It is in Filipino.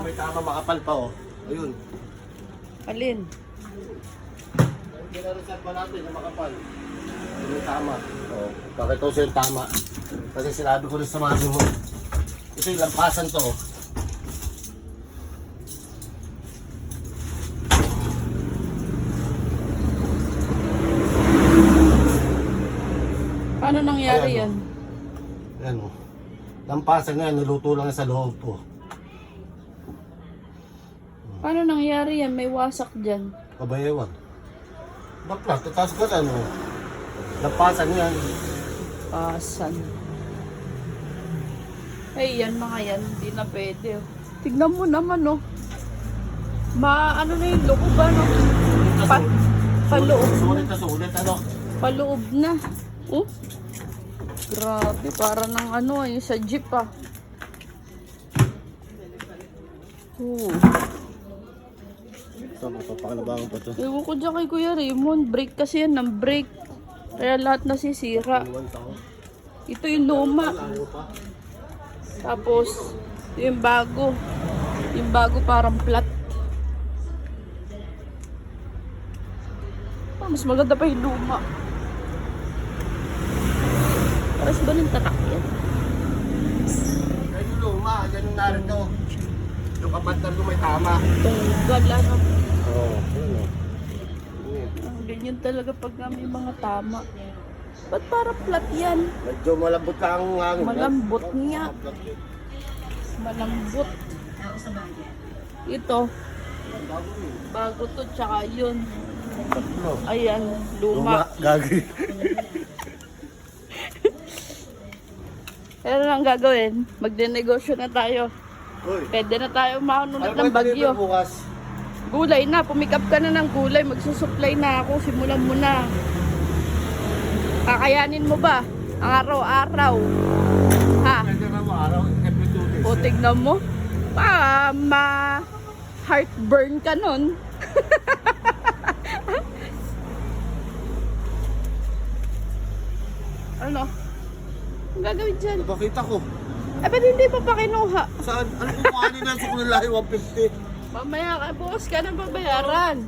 May tama makapal pa oh. Ayun. Alin? Ginareserve pa natin na makapal. Ayun yung tama. Oh, pakita ko sa'yo yung tama. Kasi sinabi ko rin sa mami mo. Ito yung lampasan to. Paano nangyari yan? Ayan o. Lampasan nga, niluto lang sa loob po. Paano nangyari yan? May wasak dyan. Kabayawan. Bakla, tataas ka lang o. Lampasan yan. Pasan. Hey, yan mga yan. Hindi na pwede. Oh. Tignan mo naman, oh. Ano na yung loob, ano? Paloob. Sulit ano? Paloob na. Oh. Grabe, para ng ano, yung sa jeep, ah. Oh. Saan mo papakalabangan pa ito? Ewan ko dyan kay Kuya Raymond. Brake kasi yan, ng brake. Kaya lahat nasisira. Ito yung luma. Tapos, ito yung bago. Yung bago parang flat. Mas maganda pa yung luma. Paras ba ng tatak yan? Yan yung luma, yan yung narito. Yung kapantar ko may tama. Tunggal, ano? Oo, yun o. Ganyan talaga pag may mga tama. Ba't parang flat yan? Medyo malambot lang ang hangin. Malambot nga. Malambot. Ito. Bago to, tsaka yun. Ayan, luma. Gagi. Pero ang gagawin, magdenegosyo na tayo. Pwede na tayo maunulot ng bagyo. Gulay na, pumikap ka na ng gulay. Magsusupply na ako, simulan mo na. Kakayanin mo ba ang araw-araw? Ha? O tignan mo. Heartburn ka nun. Ano? Ang gagawin dyan? Napakita ko. Eh, ba't hindi pa pa kinuha? Saan? Ano kung kuhanin na sa kulay 150? Mamaya ka, bukas ka na babayaran.